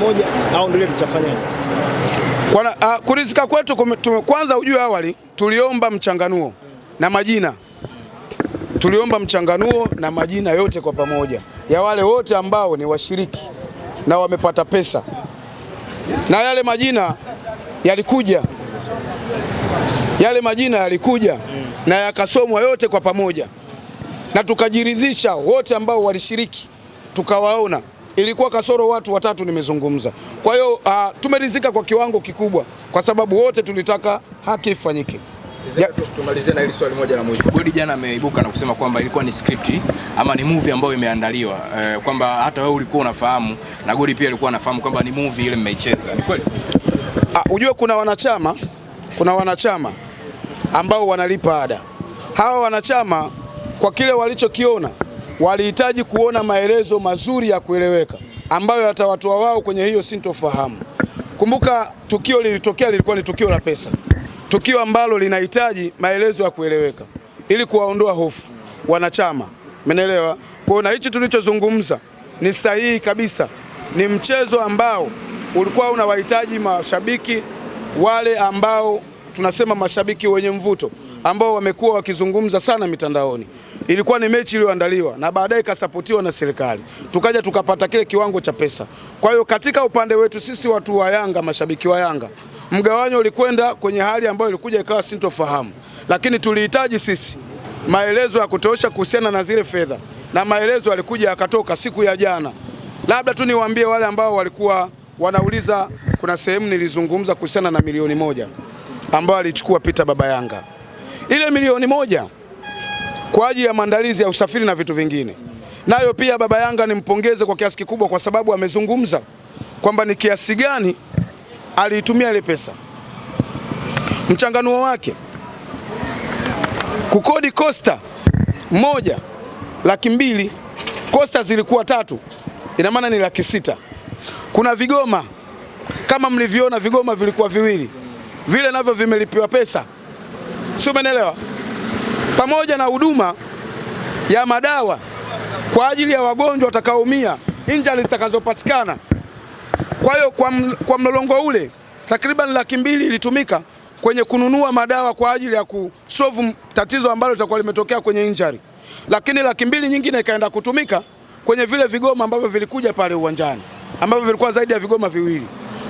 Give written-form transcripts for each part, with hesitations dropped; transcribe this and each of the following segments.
pamoja au ndio tutafanyaje? Kuridhika kwetu kwanza, ujue awali tuliomba mchanganuo na majina. Tuliomba mchanganuo na majina yote kwa pamoja ya wale wote ambao ni washiriki na wamepata pesa, na yale majina yalikuja na yakasomwa yote kwa pamoja, na tukajiridhisha wote ambao walishiriki, tukawaona ilikuwa kasoro watu watatu nimezungumza. Kwa hiyo tumeridhika kwa kiwango kikubwa, kwa sababu wote tulitaka haki ifanyike. Tumalizie na hili swali moja la mwisho. Godi jana ameibuka na kusema kwamba ilikuwa ni script ama ni movie ambayo imeandaliwa, kwamba hata wewe ulikuwa unafahamu na Godi pia alikuwa anafahamu kwamba ni movie ile mmeicheza. Ni kweli? Ujue kuna wanachama ambao wanalipa ada. Hawa wanachama kwa kile walichokiona walihitaji kuona maelezo mazuri ya kueleweka ambayo yatawatoa wao kwenye hiyo sintofahamu. Kumbuka tukio lilitokea, lilikuwa ni tukio la pesa, tukio ambalo linahitaji maelezo ya kueleweka ili kuwaondoa hofu wanachama, umeelewa? Kwa hiyo hichi tulichozungumza ni sahihi kabisa, ni mchezo ambao ulikuwa unawahitaji mashabiki wale ambao tunasema mashabiki wenye mvuto ambao wamekuwa wakizungumza sana mitandaoni. Ilikuwa ni mechi iliyoandaliwa na baadaye ikasapotiwa na serikali, tukaja tukapata kile kiwango cha pesa. Kwa hiyo katika upande wetu sisi watu wa Yanga, mashabiki wa Yanga, mgawanyo ulikwenda kwenye hali ambayo ilikuja ikawa sintofahamu, lakini tulihitaji sisi maelezo ya kutosha kuhusiana na zile fedha, na maelezo yalikuja yakatoka siku ya jana. Labda tu niwaambie wale ambao walikuwa wanauliza, kuna sehemu nilizungumza kuhusiana na milioni 1 ambayo alichukua Peter Baba Yanga. Ile milioni 1 kwa ajili ya maandalizi ya usafiri na vitu vingine, nayo pia Baba Yanga nimpongeze kwa kiasi kikubwa, kwa sababu amezungumza kwamba ni kiasi gani aliitumia ile pesa. Mchanganuo wake kukodi Costa 1 200,000, Costa zilikuwa 3, ina maana ni 600,000. Kuna vigoma kama mlivyoona, vigoma vilikuwa 2, vile navyo vimelipiwa pesa, sio, umeelewa? Pamoja na huduma ya madawa kwa ajili ya wagonjwa watakaoumia, injuries zitakazopatikana. Kwa hiyo kwa mlolongo ule takriban 200,000 ilitumika kwenye kununua madawa kwa ajili ya kusolve tatizo ambalo litakuwa limetokea kwenye injury, lakini 200,000 nyingine ikaenda kutumika kwenye vile vigoma ambavyo vilikuja pale uwanjani, ambavyo vilikuwa zaidi ya vigoma 2. Kwa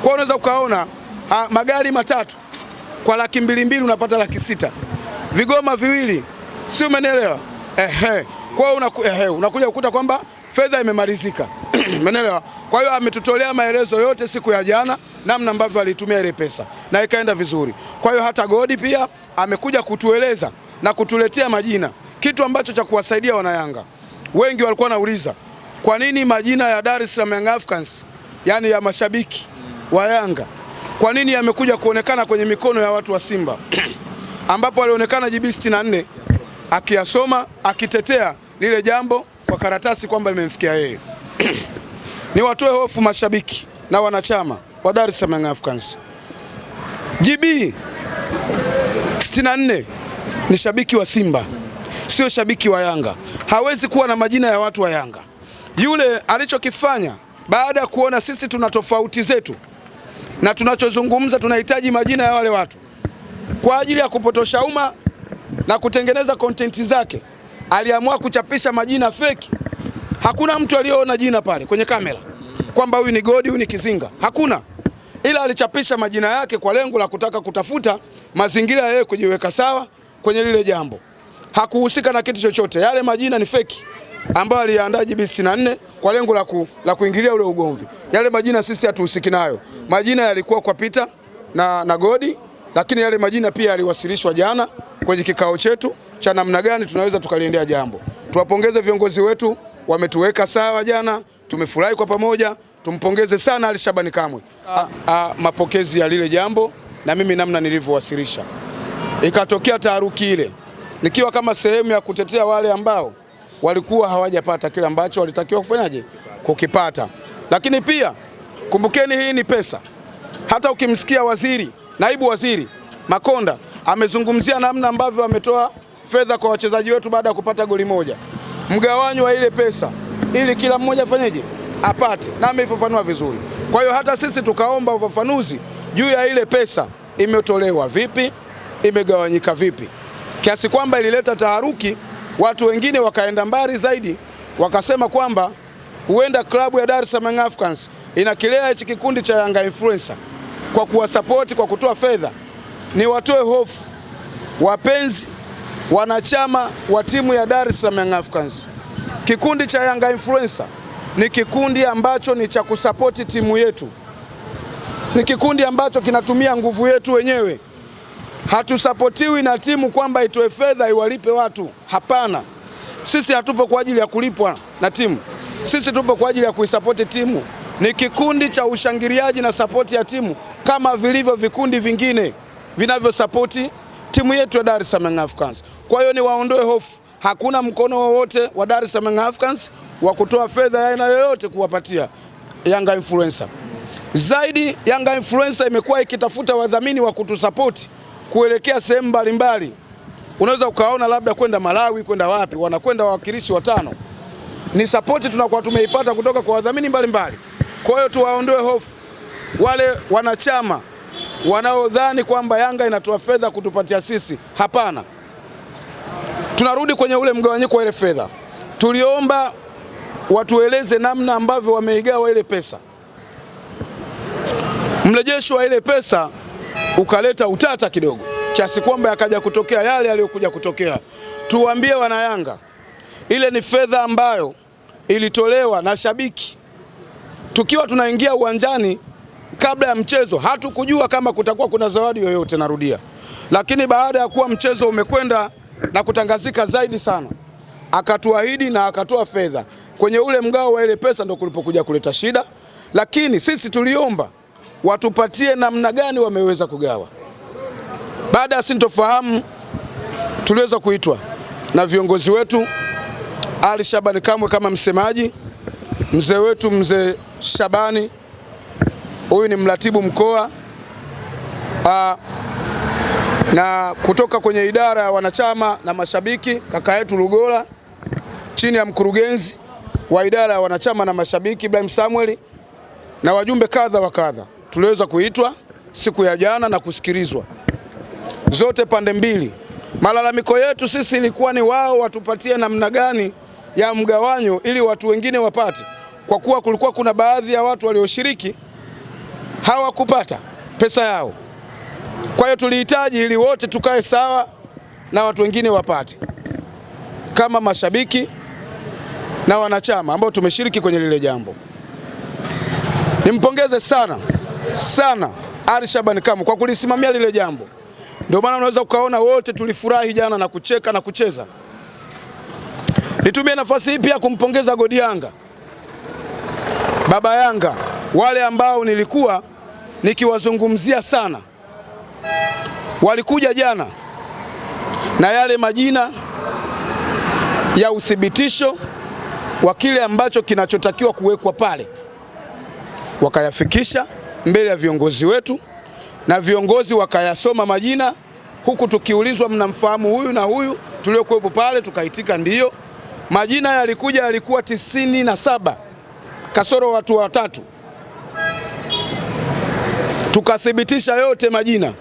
hiyo unaweza ukaona magari 3 kwa 200,000 unapata 600,000, vigoma 2, si umeelewa? Kwa hiyo unakuja kukuta kwamba fedha imemalizika. Umeelewa? Kwa hiyo ametutolea maelezo yote siku ya jana, namna ambavyo alitumia ile pesa na ikaenda vizuri. Kwa hiyo hata Godi pia amekuja kutueleza na kutuletea majina, kitu ambacho cha kuwasaidia wanayanga. Wengi walikuwa wanauliza kwa nini majina ya Dar es Salaam Young Africans, yani ya mashabiki wa Yanga, kwa nini yamekuja kuonekana kwenye mikono ya watu wa Simba ambapo alionekana JB 64 akiyasoma akitetea lile jambo kwa karatasi kwamba imemfikia yeye. Ni watoe hofu mashabiki na wanachama wa Dar es Salaam Young Africans. JB 64 ni shabiki wa Simba, sio shabiki wa Yanga. Hawezi kuwa na majina ya watu wa Yanga. Yule alichokifanya baada ya kuona sisi tuna tofauti zetu na tunachozungumza tunahitaji majina ya wale watu kwa ajili ya kupotosha umma na kutengeneza content zake, aliamua kuchapisha majina fake. Hakuna mtu aliyeona jina pale kwenye kamera kwamba huyu ni Godi, huyu ni Kizinga, hakuna. Ila alichapisha majina yake kwa lengo la kutaka kutafuta mazingira ya yeye kujiweka sawa kwenye lile jambo. Hakuhusika na kitu chochote. Yale majina ni fake ambayo aliandaa JB 64 kwa lengo la kuingilia ule ugomvi. Yale majina sisi hatuhusiki nayo. Majina yalikuwa kwa Peter na Godi, lakini yale majina pia yaliwasilishwa jana kwenye kikao chetu cha namna gani tunaweza tukaliendea jambo. Tuwapongeze viongozi wetu, wametuweka sawa jana, tumefurahi kwa pamoja. Tumpongeze sana Ali Shabani Kamwe mapokezi ya lile jambo na mimi namna nilivyowasilisha. Ikatokea taharuki ile, nikiwa kama sehemu ya kutetea wale ambao walikuwa hawajapata kile ambacho walitakiwa kufanyaje kukipata. Lakini pia kumbukeni, hii ni pesa. Hata ukimsikia waziri, naibu waziri Makonda amezungumzia namna ambavyo ametoa fedha kwa wachezaji wetu baada ya kupata goli moja, mgawanyo wa ile pesa ili kila mmoja afanyeje apate, na ameifafanua vizuri. Kwa hiyo hata sisi tukaomba ufafanuzi juu ya ile pesa imetolewa vipi, imegawanyika vipi, kiasi kwamba ilileta taharuki. Watu wengine wakaenda mbali zaidi, wakasema kwamba huenda klabu ya Dar es Salaam Africans inakilea hichi kikundi cha Yanga Influencer kwa kuwasapoti, kwa kutoa fedha. Ni watoe hofu wapenzi, wanachama wa timu ya Dar es Salaam Africans. Kikundi cha Yanga Influencer ni kikundi ambacho ni cha kusapoti timu yetu, ni kikundi ambacho kinatumia nguvu yetu wenyewe. Hatusapotiwi na timu kwamba itoe fedha iwalipe watu, hapana. Sisi hatupo kwa ajili ya kulipwa na timu, sisi tupo kwa ajili ya kuisapoti timu. Ni kikundi cha ushangiliaji na sapoti ya timu kama vilivyo vikundi vingine vinavyosapoti timu yetu ya Dar es Salaam Africans. Kwa hiyo ni waondoe hofu, hakuna mkono wowote wa Dar es Salaam Africans wa kutoa fedha ya aina yoyote kuwapatia Yanga Influencer. Zaidi, Yanga Influencer imekuwa ikitafuta wadhamini wa kutusapoti kuelekea sehemu mbalimbali. Unaweza ukaona labda kwenda Malawi, kwenda wapi, wanakwenda wawakilishi 5. Ni sapoti tunakuwa tumeipata kutoka kwa wadhamini mbalimbali. Kwa hiyo tuwaondoe hofu wale wanachama wanaodhani kwamba Yanga inatoa fedha kutupatia sisi, hapana. Tunarudi kwenye ule mgawanyiko wa ile fedha. Tuliomba watueleze namna ambavyo wameigawa ile pesa. Mrejesho wa ile pesa ukaleta utata kidogo, kiasi kwamba yakaja kutokea yale yaliyokuja kutokea. Tuwaambie wana Yanga, ile ni fedha ambayo ilitolewa na shabiki. Tukiwa tunaingia uwanjani kabla ya mchezo, hatukujua kama kutakuwa kuna zawadi yoyote, narudia. Lakini baada ya kuwa mchezo umekwenda na kutangazika zaidi sana, akatuahidi na akatoa fedha. Kwenye ule mgao wa ile pesa ndo kulipokuja kuleta shida. Lakini sisi tuliomba watupatie namna gani wameweza kugawa. Baada ya sintofahamu, tuliweza kuitwa na viongozi wetu, Ali Shabani Kamwe kama msemaji, mzee wetu mzee Shabani, huyu ni mratibu mkoa, na kutoka kwenye idara ya wanachama na mashabiki kaka yetu Lugola, chini ya mkurugenzi wa idara ya wanachama na mashabiki Ibrahim Samuel, na wajumbe kadha wa kadha. Tuliweza kuitwa siku ya jana na kusikilizwa zote pande mbili. Malalamiko yetu sisi ilikuwa ni wao watupatie namna gani ya mgawanyo ili watu wengine wapate, kwa kuwa kulikuwa kuna baadhi ya watu walioshiriki hawakupata pesa yao. Kwa hiyo tulihitaji ili wote tukae sawa na watu wengine wapate, kama mashabiki na wanachama ambao tumeshiriki kwenye lile jambo. Nimpongeze sana Ali Shabani Kamwe kwa kulisimamia lile jambo. Ndio maana unaweza ukaona wote tulifurahi jana na kucheka na kucheza. Nitumie nafasi hii pia kumpongeza Godi Yanga, baba Yanga, wale ambao nilikuwa nikiwazungumzia sana. Walikuja jana na yale majina ya uthibitisho wa kile ambacho kinachotakiwa kuwekwa pale, wakayafikisha mbele ya viongozi wetu, na viongozi wakayasoma majina, huku tukiulizwa mnamfahamu huyu na huyu, tuliokuwepo pale tukaitika ndiyo. Majina yalikuwa 97 kasoro watu 3. Tukathibitisha yote majina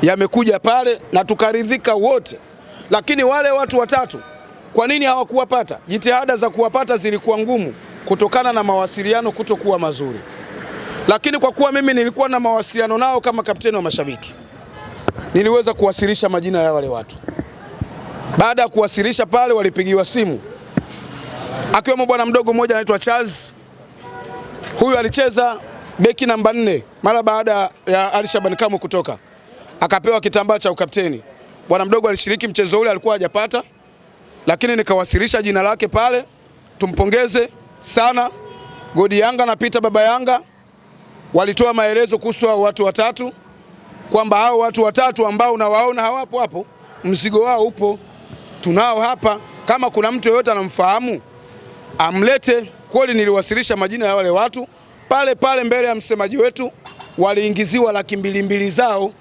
yamekuja pale na tukaridhika wote. Lakini wale watu 3 kwa nini hawakuwapata? Jitihada za kuwapata zilikuwa ngumu kutokana na mawasiliano kutokuwa mazuri. Lakini kwa kuwa mimi nilikuwa na mawasiliano nao kama kapteni wa mashabiki, niliweza kuwasilisha majina ya wale watu. Baada ya kuwasilisha pale, walipigiwa simu, akiwemo bwana mdogo mmoja anaitwa Charles. Huyu alicheza beki namba 4 mara baada ya Ali Shabani Kamwe kutoka, akapewa kitambaa cha ukapteni. Bwana mdogo alishiriki mchezo ule, alikuwa hajapata, lakini nikawasilisha jina lake pale. Tumpongeze sana Godi Yanga na Peter baba Yanga. Walitoa maelezo kuhusu watu 3 kwamba hao watu 3 ambao unawaona hawapo hapo, mzigo wao upo, tunao hapa. Kama kuna mtu yeyote anamfahamu amlete. Kweli niliwasilisha majina ya wale watu pale mbele ya msemaji wetu. Waliingiziwa 200,000 zao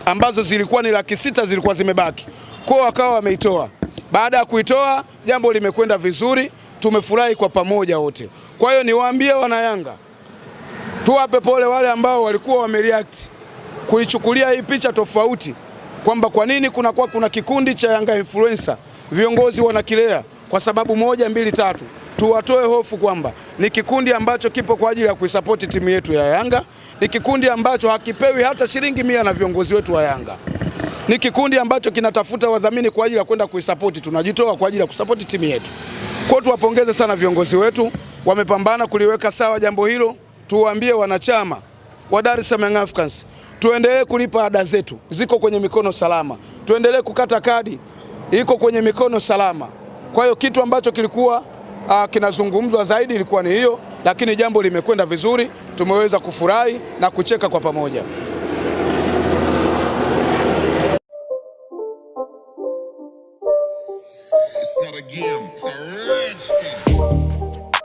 ambazo zilikuwa ni 600 zilikuwa zimebaki, kwa wakawa wameitoa. Baada ya kuitoa, jambo limekwenda vizuri. tumefurahi kwa pamoja wote. Kwa hiyo niwaambie wana Yanga, tuwape pole wale ambao walikuwa wamereact kuichukulia hii picha tofauti, kwamba kwa nini kuna kikundi cha Yanga influencer viongozi wanakilea kwa sababu 1, 2, 3. Tuwatoe hofu kwamba ni kikundi ambacho kipo kwa ajili ya kuisapoti timu yetu ya Yanga, ni kikundi ambacho hakipewi hata shilingi 100 na viongozi wetu wa Yanga, ni kikundi ambacho kinatafuta wadhamini kwa ajili ya kwenda kuisapoti. Tunajitoa kwa ajili ya kusapoti timu yetu. Kwa tuwapongeze sana viongozi wetu, wamepambana kuliweka sawa jambo hilo. Tuwaambie wanachama wa Dar es Salaam Young Africans, tuendelee kulipa ada zetu, ziko kwenye mikono salama. Tuendelee kukata kadi, iko kwenye mikono salama. Kwa hiyo kitu ambacho kilikuwa kinazungumzwa zaidi ilikuwa ni hiyo, lakini jambo limekwenda vizuri, tumeweza kufurahi na kucheka kwa pamoja.